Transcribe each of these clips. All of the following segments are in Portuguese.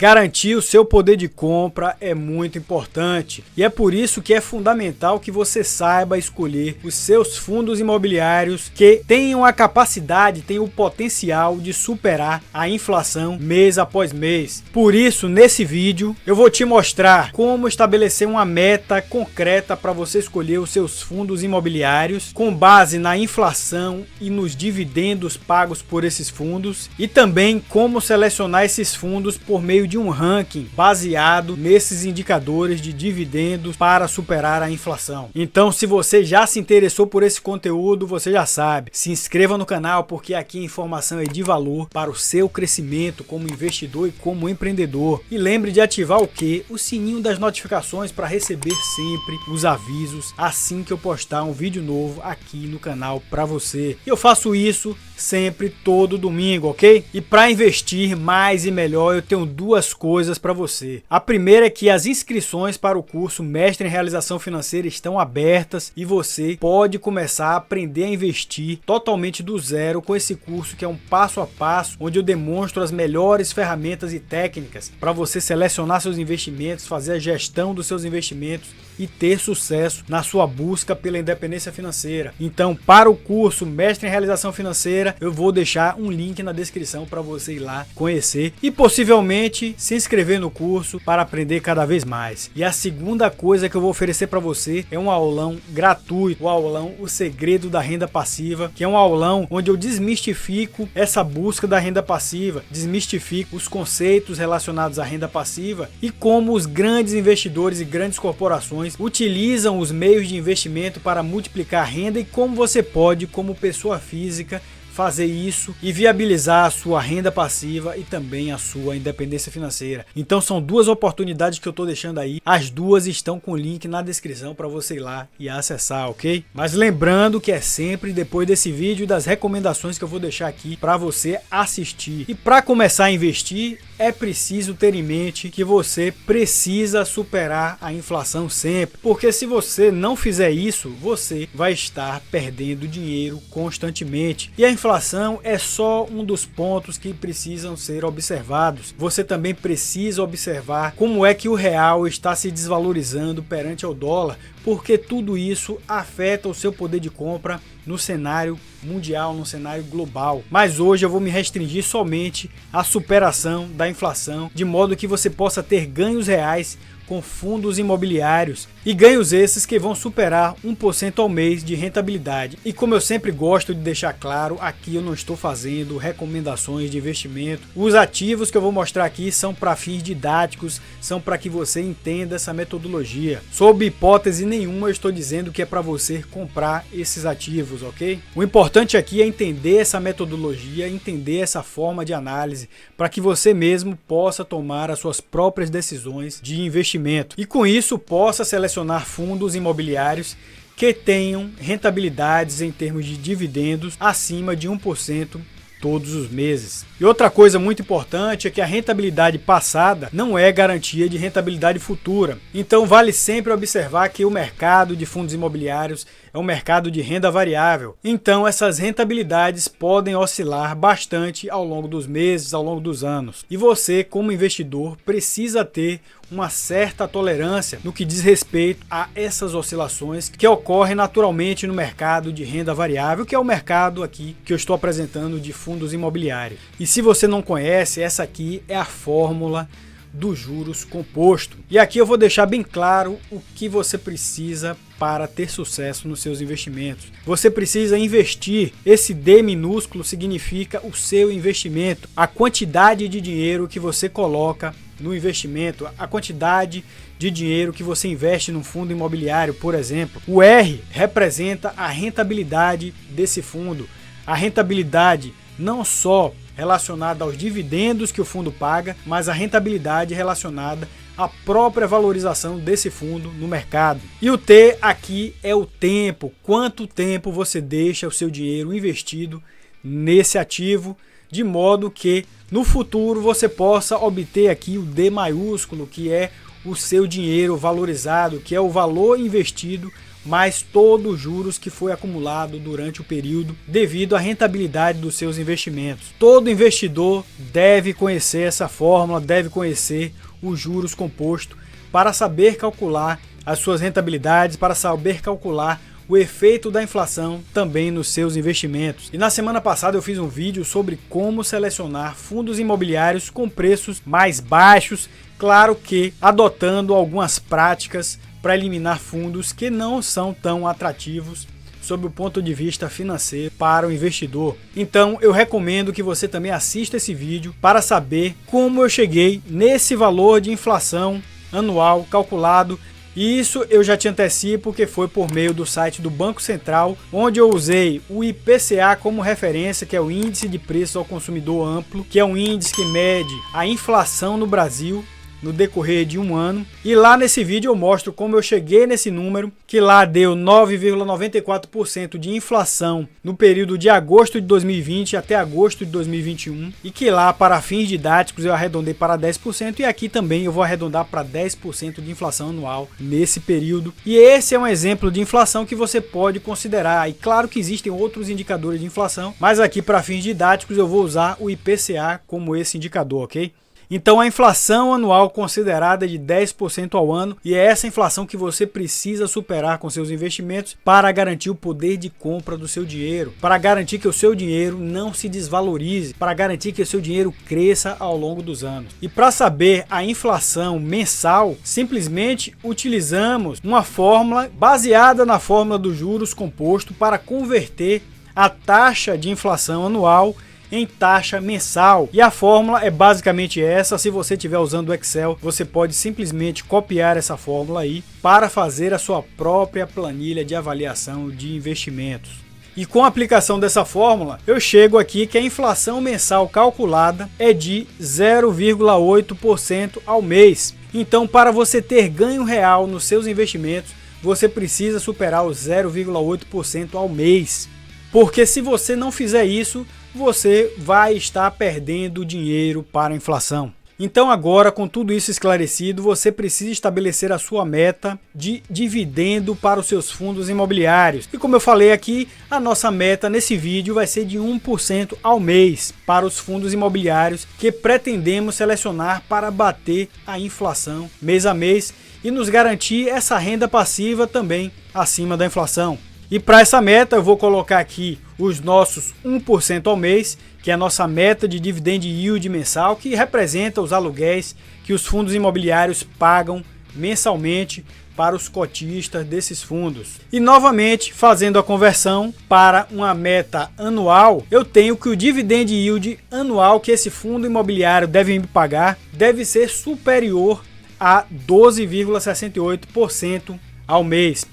Garantir o seu poder de compra é muito importante e é por isso que é fundamental que você saiba escolher os seus fundos imobiliários que tenham a capacidade, tenham o potencial de superar a inflação mês após mês. Por isso, nesse vídeo, eu vou te mostrar como estabelecer uma meta concreta para você escolher os seus fundos imobiliários com base na inflação e nos dividendos pagos por esses fundos e também como selecionar esses fundos por meio de um ranking baseado nesses indicadores de dividendos para superar a inflação. Então, se você já se interessou por esse conteúdo, você já sabe, se inscreva no canal porque aqui a informação é de valor para o seu crescimento como investidor e como empreendedor. E lembre de ativar o quê? O sininho das notificações para receber sempre os avisos assim que eu postar um vídeo novo aqui no canal para você. E eu faço isso sempre todo domingo, ok? E para investir mais e melhor, eu tenho duas coisas para você. A primeira é que as inscrições para o curso Mestre em Realização Financeira estão abertas e você pode começar a aprender a investir totalmente do zero com esse curso que é um passo a passo, onde eu demonstro as melhores ferramentas e técnicas para você selecionar seus investimentos, fazer a gestão dos seus investimentos e ter sucesso na sua busca pela independência financeira. Então, para o curso Mestre em Realização Financeira, eu vou deixar um link na descrição para você ir lá conhecer e possivelmente se inscrever no curso para aprender cada vez mais. E a segunda coisa que eu vou oferecer para você é um aulão gratuito, o aulão O Segredo da Renda Passiva, que é um aulão onde eu desmistifico essa busca da renda passiva, desmistifico os conceitos relacionados à renda passiva e como os grandes investidores e grandes corporações utilizam os meios de investimento para multiplicar a renda e como você pode, como pessoa física, fazer isso e viabilizar a sua renda passiva e também a sua independência financeira. Então são duas oportunidades que eu estou deixando aí. As duas estão com o link na descrição para você ir lá e acessar, ok? Mas lembrando que é sempre depois desse vídeo das recomendações que eu vou deixar aqui para você assistir. E para começar a investir, é preciso ter em mente que você precisa superar a inflação sempre. Porque se você não fizer isso, você vai estar perdendo dinheiro constantemente. E a inflação é só um dos pontos que precisam ser observados. Você também precisa observar como é que o real está se desvalorizando perante ao dólar, porque tudo isso afeta o seu poder de compra no cenário mundial, no cenário global. Mas hoje eu vou me restringir somente à superação da inflação, de modo que você possa ter ganhos reais com fundos imobiliários e ganhos esses que vão superar 1% ao mês de rentabilidade. E como eu sempre gosto de deixar claro, aqui eu não estou fazendo recomendações de investimento. Os ativos que eu vou mostrar aqui são para fins didáticos, são para que você entenda essa metodologia. Sob hipótese nenhuma eu estou dizendo que é para você comprar esses ativos, ok? O importante aqui é entender essa metodologia, entender essa forma de análise, para que você mesmo possa tomar as suas próprias decisões de investimento e com isso possa selecionar fundos imobiliários que tenham rentabilidades em termos de dividendos acima de 1% todos os meses. E outra coisa muito importante é que a rentabilidade passada não é garantia de rentabilidade futura. Então vale sempre observar que o mercado de fundos imobiliários é um mercado de renda variável. Então essas rentabilidades podem oscilar bastante ao longo dos meses, ao longo dos anos. E você, como investidor, precisa ter uma certa tolerância no que diz respeito a essas oscilações que ocorrem naturalmente no mercado de renda variável, que é o mercado aqui que eu estou apresentando de fundos imobiliários. E se você não conhece, essa aqui é a fórmula dos juros composto. E aqui eu vou deixar bem claro o que você precisa para ter sucesso nos seus investimentos. Você precisa investir. Esse D minúsculo significa o seu investimento, a quantidade de dinheiro que você coloca no investimento, a quantidade de dinheiro que você investe num fundo imobiliário, por exemplo. O R representa a rentabilidade desse fundo, a rentabilidade não só relacionada aos dividendos que o fundo paga, mas a rentabilidade relacionada à própria valorização desse fundo no mercado. E o T aqui é o tempo, quanto tempo você deixa o seu dinheiro investido nesse ativo, de modo que no futuro você possa obter aqui o D maiúsculo, que é o seu dinheiro valorizado, que é o valor investido mais todos os juros que foi acumulado durante o período devido à rentabilidade dos seus investimentos. Todo investidor deve conhecer essa fórmula, deve conhecer os juros compostos para saber calcular as suas rentabilidades, para saber calcular o efeito da inflação também nos seus investimentos. E na semana passada eu fiz um vídeo sobre como selecionar fundos imobiliários com preços mais baixos, claro que adotando algumas práticas para eliminar fundos que não são tão atrativos sob o ponto de vista financeiro para o investidor. Então eu recomendo que você também assista esse vídeo para saber como eu cheguei nesse valor de inflação anual calculado. E isso eu já te antecipo porque foi por meio do site do Banco Central, onde eu usei o IPCA como referência, que é o Índice de Preços ao Consumidor Amplo, que é um índice que mede a inflação no Brasil no decorrer de um ano. E lá nesse vídeo eu mostro como eu cheguei nesse número, que lá deu 9,94% de inflação no período de agosto de 2020 até agosto de 2021, e que lá, para fins didáticos, eu arredondei para 10%, e aqui também eu vou arredondar para 10% de inflação anual nesse período. E esse é um exemplo de inflação que você pode considerar, e claro que existem outros indicadores de inflação, mas aqui para fins didáticos eu vou usar o IPCA como esse indicador, ok? Então a inflação anual considerada é de 10% ao ano, e é essa inflação que você precisa superar com seus investimentos para garantir o poder de compra do seu dinheiro, para garantir que o seu dinheiro não se desvalorize, para garantir que o seu dinheiro cresça ao longo dos anos. E para saber a inflação mensal, simplesmente utilizamos uma fórmula baseada na fórmula dos juros composto para converter a taxa de inflação anual em taxa mensal. E a fórmula é basicamente essa. Se você estiver usando o Excel, você pode simplesmente copiar essa fórmula aí para fazer a sua própria planilha de avaliação de investimentos. E com a aplicação dessa fórmula, eu chego aqui que a inflação mensal calculada é de 0,8% ao mês. Então, para você ter ganho real nos seus investimentos, você precisa superar os 0,8% ao mês. Porque se você não fizer isso, você vai estar perdendo dinheiro para a inflação. Então agora, com tudo isso esclarecido, você precisa estabelecer a sua meta de dividendo para os seus fundos imobiliários. E como eu falei aqui, a nossa meta nesse vídeo vai ser de 1% ao mês para os fundos imobiliários que pretendemos selecionar para bater a inflação mês a mês e nos garantir essa renda passiva também acima da inflação. E para essa meta eu vou colocar aqui os nossos 1% ao mês, que é a nossa meta de dividend yield mensal, que representa os aluguéis que os fundos imobiliários pagam mensalmente para os cotistas desses fundos. E novamente, fazendo a conversão para uma meta anual, eu tenho que o dividend yield anual que esse fundo imobiliário deve me pagar deve ser superior a 12,68% ao mês.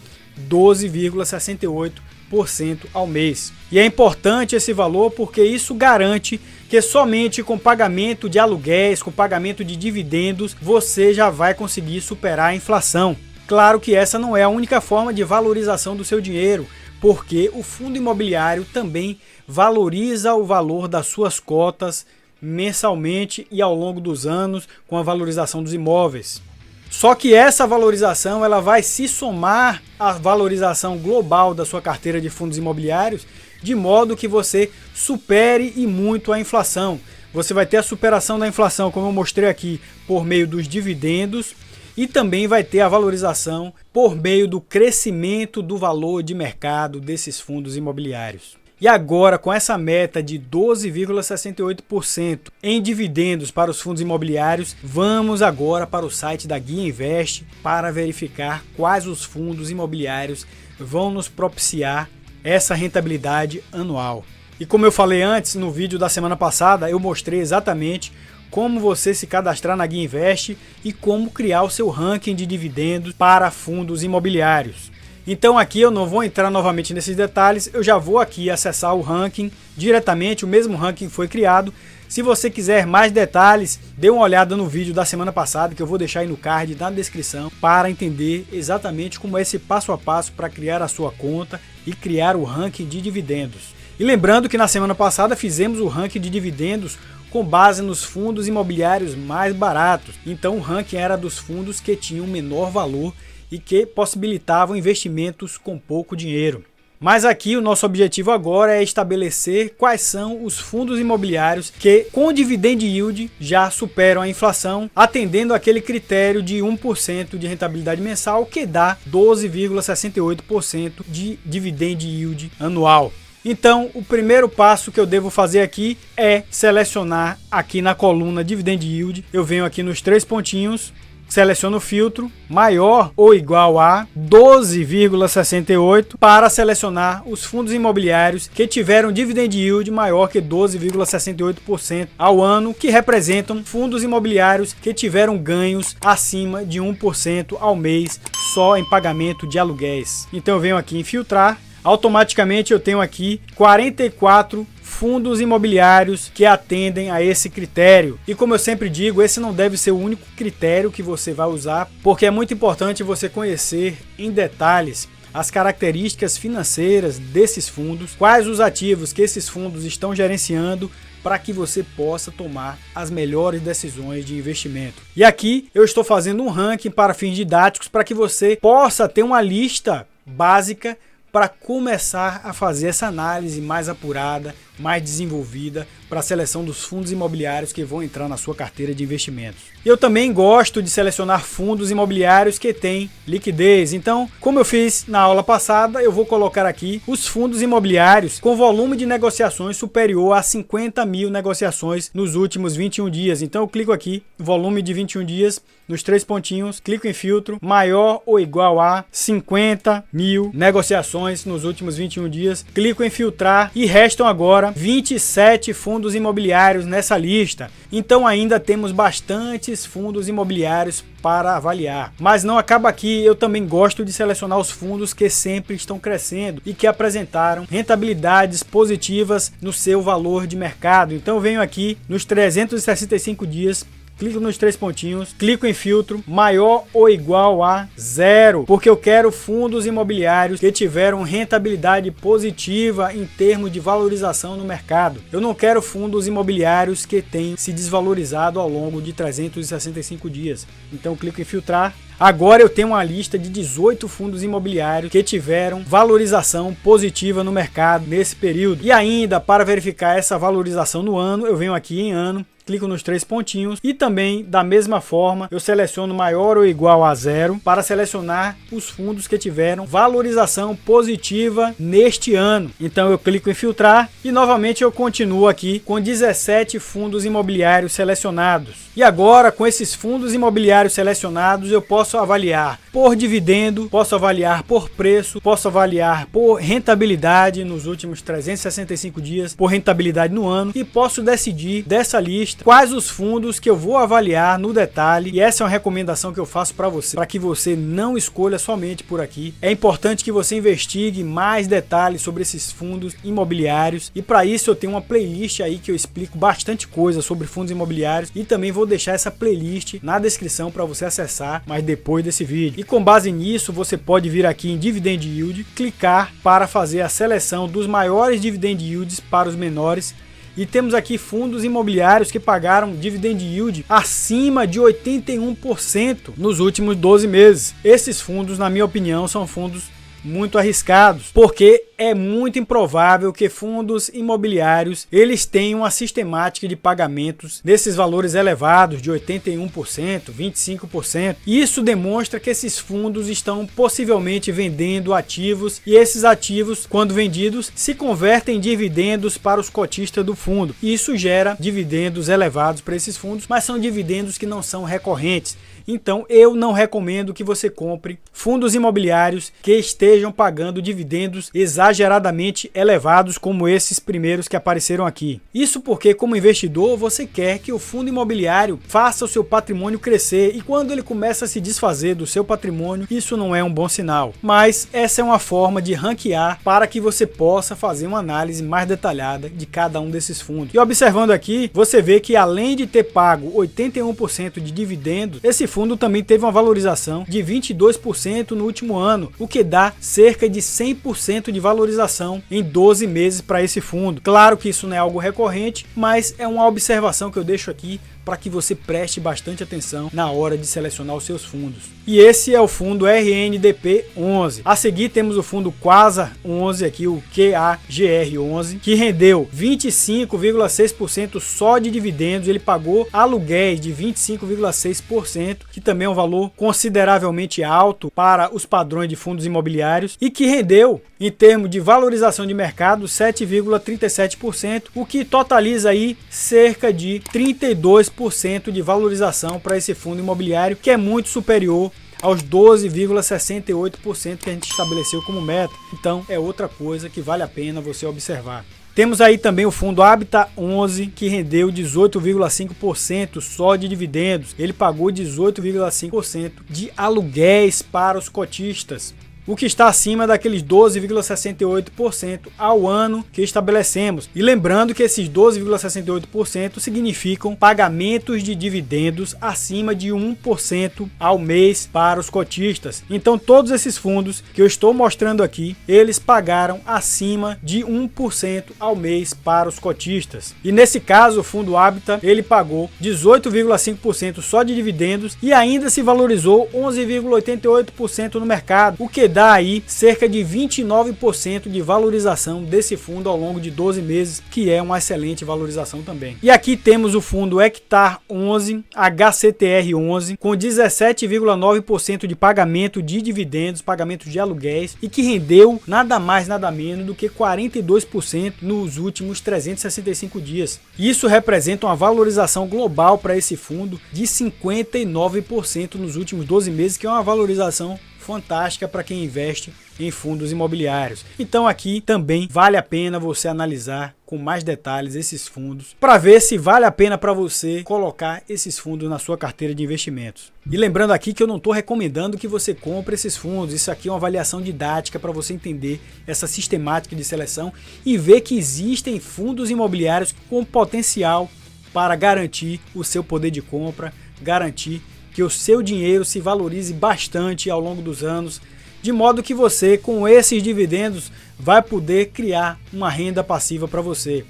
12,68% ao mês. E é importante esse valor porque isso garante que somente com pagamento de aluguéis, com pagamento de dividendos, você já vai conseguir superar a inflação. Claro que essa não é a única forma de valorização do seu dinheiro, porque o fundo imobiliário também valoriza o valor das suas cotas mensalmente e ao longo dos anos com a valorização dos imóveis. Só que essa valorização ela vai se somar à valorização global da sua carteira de fundos imobiliários, de modo que você supere e muito a inflação. Você vai ter a superação da inflação, como eu mostrei aqui, por meio dos dividendos, e também vai ter a valorização por meio do crescimento do valor de mercado desses fundos imobiliários. E agora, com essa meta de 12,68% em dividendos para os fundos imobiliários, vamos agora para o site da Guia Invest para verificar quais os fundos imobiliários vão nos propiciar essa rentabilidade anual. E como eu falei antes, no vídeo da semana passada, eu mostrei exatamente como você se cadastrar na Guia Invest e como criar o seu ranking de dividendos para fundos imobiliários. Então aqui eu não vou entrar novamente nesses detalhes, eu já vou aqui acessar o ranking diretamente, o mesmo ranking foi criado. Se você quiser mais detalhes, dê uma olhada no vídeo da semana passada, que eu vou deixar aí no card, na descrição, para entender exatamente como é esse passo a passo para criar a sua conta e criar o ranking de dividendos. E lembrando que na semana passada fizemos o ranking de dividendos com base nos fundos imobiliários mais baratos, então o ranking era dos fundos que tinham menor valor e que possibilitavam investimentos com pouco dinheiro. Mas aqui o nosso objetivo agora é estabelecer quais são os fundos imobiliários que com dividend yield já superam a inflação, atendendo aquele critério de 1% de rentabilidade mensal, que dá 12,68% de dividend yield anual. Então, o primeiro passo que eu devo fazer aqui é selecionar aqui na coluna Dividend Yield. Eu venho aqui nos 3 pontinhos, seleciono o filtro maior ou igual a 12,68 para selecionar os fundos imobiliários que tiveram Dividend Yield maior que 12,68% ao ano, que representam fundos imobiliários que tiveram ganhos acima de 1% ao mês só em pagamento de aluguéis. Então eu venho aqui em filtrar. Automaticamente eu tenho aqui 44 fundos imobiliários que atendem a esse critério. E como eu sempre digo, esse não deve ser o único critério que você vai usar, porque é muito importante você conhecer em detalhes as características financeiras desses fundos, quais os ativos que esses fundos estão gerenciando, para que você possa tomar as melhores decisões de investimento. E aqui eu estou fazendo um ranking para fins didáticos para que você possa ter uma lista básica para começar a fazer essa análise mais apurada, mais desenvolvida para a seleção dos fundos imobiliários que vão entrar na sua carteira de investimentos. Eu também gosto de selecionar fundos imobiliários que têm liquidez. Então, como eu fiz na aula passada, eu vou colocar aqui os fundos imobiliários com volume de negociações superior a 50 mil negociações nos últimos 21 dias. Então eu clico aqui, volume de 21 dias, nos 3 pontinhos, clico em filtro, maior ou igual a 50 mil negociações nos últimos 21 dias, clico em filtrar e restam agora 27 fundos imobiliários nessa lista. Então ainda temos bastantes fundos imobiliários para avaliar. Mas não acaba aqui, eu também gosto de selecionar os fundos que sempre estão crescendo e que apresentaram rentabilidades positivas no seu valor de mercado. Então eu venho aqui nos 365 dias, clico nos 3 pontinhos, clico em filtro, maior ou igual a 0, porque eu quero fundos imobiliários que tiveram rentabilidade positiva em termos de valorização no mercado. Eu não quero fundos imobiliários que tenham se desvalorizado ao longo de 365 dias. Então clico em filtrar. Agora eu tenho uma lista de 18 fundos imobiliários que tiveram valorização positiva no mercado nesse período. E ainda, para verificar essa valorização no ano, eu venho aqui em ano, clico nos 3 pontinhos e também, da mesma forma, eu seleciono maior ou igual a 0 para selecionar os fundos que tiveram valorização positiva neste ano. Então eu clico em filtrar e novamente eu continuo aqui com 17 fundos imobiliários selecionados. E agora, com esses fundos imobiliários selecionados, eu posso avaliar por dividendo, posso avaliar por preço, posso avaliar por rentabilidade nos últimos 365 dias, por rentabilidade no ano, e posso decidir dessa lista quais os fundos que eu vou avaliar no detalhe. E essa é uma recomendação que eu faço para você, para que você não escolha somente por aqui. É importante que você investigue mais detalhes sobre esses fundos imobiliários, e para isso eu tenho uma playlist aí que eu explico bastante coisa sobre fundos imobiliários, e também vou deixar essa playlist na descrição para você acessar mais depois desse vídeo. E com base nisso, você pode vir aqui em Dividend Yield, clicar para fazer a seleção dos maiores Dividend Yields para os menores. E temos aqui fundos imobiliários que pagaram Dividend Yield acima de 81% nos últimos 12 meses. Esses fundos, na minha opinião, são fundos muito arriscados, porque é muito improvável que fundos imobiliários eles tenham uma sistemática de pagamentos desses valores elevados de 81%, 25%. Isso demonstra que esses fundos estão possivelmente vendendo ativos, e esses ativos, quando vendidos, se convertem em dividendos para os cotistas do fundo. Isso gera dividendos elevados para esses fundos, mas são dividendos que não são recorrentes. Então eu não recomendo que você compre fundos imobiliários que estejam pagando dividendos exageradamente elevados como esses primeiros que apareceram aqui. Isso porque, como investidor, você quer que o fundo imobiliário faça o seu patrimônio crescer, e quando ele começa a se desfazer do seu patrimônio, isso não é um bom sinal. Mas essa é uma forma de ranquear para que você possa fazer uma análise mais detalhada de cada um desses fundos. E observando aqui, você vê que além de ter pago 81% de dividendos, esse fundo também teve uma valorização de 22% no último ano, o que dá cerca de 100% de valorização em 12 meses para esse fundo. Claro que isso não é algo recorrente, mas é uma observação que eu deixo aqui para que você preste bastante atenção na hora de selecionar os seus fundos. E esse é o fundo RNDP 11. A seguir temos o fundo Quasar 11 aqui, o QAGR 11, que rendeu 25,6% só de dividendos. Ele pagou aluguéis de 25,6%, que também é um valor consideravelmente alto para os padrões de fundos imobiliários, e que rendeu, em termos de valorização de mercado, 7,37%, o que totaliza aí cerca de 32% de valorização para esse fundo imobiliário, que é muito superior aos 12,68% que a gente estabeleceu como meta. Então é outra coisa que vale a pena você observar. Temos aí também o fundo Habitat 11, que rendeu 18,5% só de dividendos. Ele pagou 18,5% de aluguéis para os cotistas, o que está acima daqueles 12,68% ao ano que estabelecemos. E lembrando que esses 12,68% significam pagamentos de dividendos acima de 1% ao mês para os cotistas. Então todos esses fundos que eu estou mostrando aqui, eles pagaram acima de 1% ao mês para os cotistas. E nesse caso, o fundo Habitat, ele pagou 18,5% só de dividendos e ainda se valorizou 11,88% no mercado, o que dá aí cerca de 29% de valorização desse fundo ao longo de 12 meses, que é uma excelente valorização também. E aqui temos o fundo Hectare 11, HCTR 11, com 17,9% de pagamento de dividendos, pagamento de aluguéis, e que rendeu nada mais nada menos do que 42% nos últimos 365 dias. Isso representa uma valorização global para esse fundo de 59% nos últimos 12 meses, que é uma valorização fantástica para quem investe em fundos imobiliários. Então aqui também vale a pena você analisar com mais detalhes esses fundos para ver se vale a pena para você colocar esses fundos na sua carteira de investimentos. E lembrando aqui que eu não estou recomendando que você compre esses fundos. Isso aqui é uma avaliação didática para você entender essa sistemática de seleção e ver que existem fundos imobiliários com potencial para garantir o seu poder de compra, garantir que o seu dinheiro se valorize bastante ao longo dos anos, de modo que você, com esses dividendos, vai poder criar uma renda passiva para você.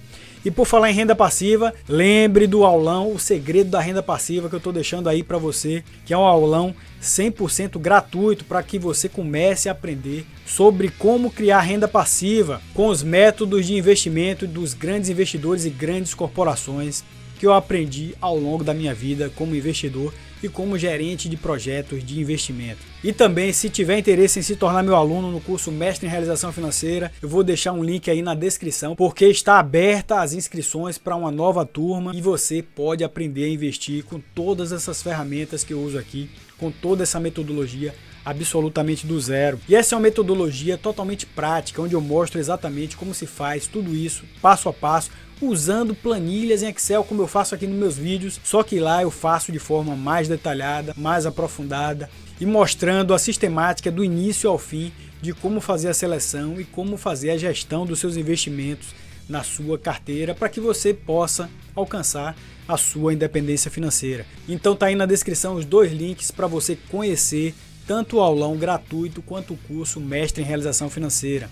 E por falar em renda passiva, lembre do aulão, o segredo da renda passiva, que eu estou deixando aí para você, que é um aulão 100% gratuito para que você comece a aprender sobre como criar renda passiva com os métodos de investimento dos grandes investidores e grandes corporações que eu aprendi ao longo da minha vida como investidor e como gerente de projetos de investimento. E também, se tiver interesse em se tornar meu aluno no curso Mestre em Realização Financeira, eu vou deixar um link aí na descrição, porque está aberta as inscrições para uma nova turma e você pode aprender a investir com todas essas ferramentas que eu uso aqui, com toda essa metodologia absolutamente do zero. E essa é uma metodologia totalmente prática, onde eu mostro exatamente como se faz tudo isso, passo a passo, usando planilhas em Excel, como eu faço aqui nos meus vídeos, só que lá eu faço de forma mais detalhada, mais aprofundada e mostrando a sistemática do início ao fim de como fazer a seleção e como fazer a gestão dos seus investimentos na sua carteira para que você possa alcançar a sua independência financeira. Então tá aí na descrição os dois links para você conhecer tanto o aulão gratuito quanto o curso Mestre em Realização Financeira.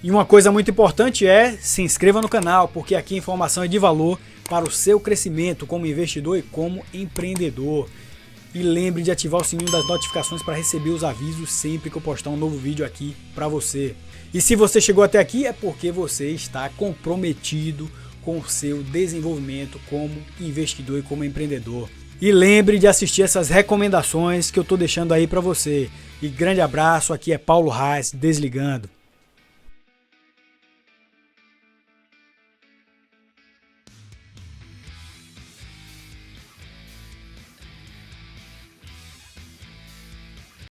E uma coisa muito importante é se inscreva no canal, porque aqui a informação é de valor para o seu crescimento como investidor e como empreendedor. E lembre de ativar o sininho das notificações para receber os avisos sempre que eu postar um novo vídeo aqui para você. E se você chegou até aqui é porque você está comprometido com o seu desenvolvimento como investidor e como empreendedor. E lembre de assistir essas recomendações que eu estou deixando aí para você. E grande abraço, aqui é Paulo Reis, desligando.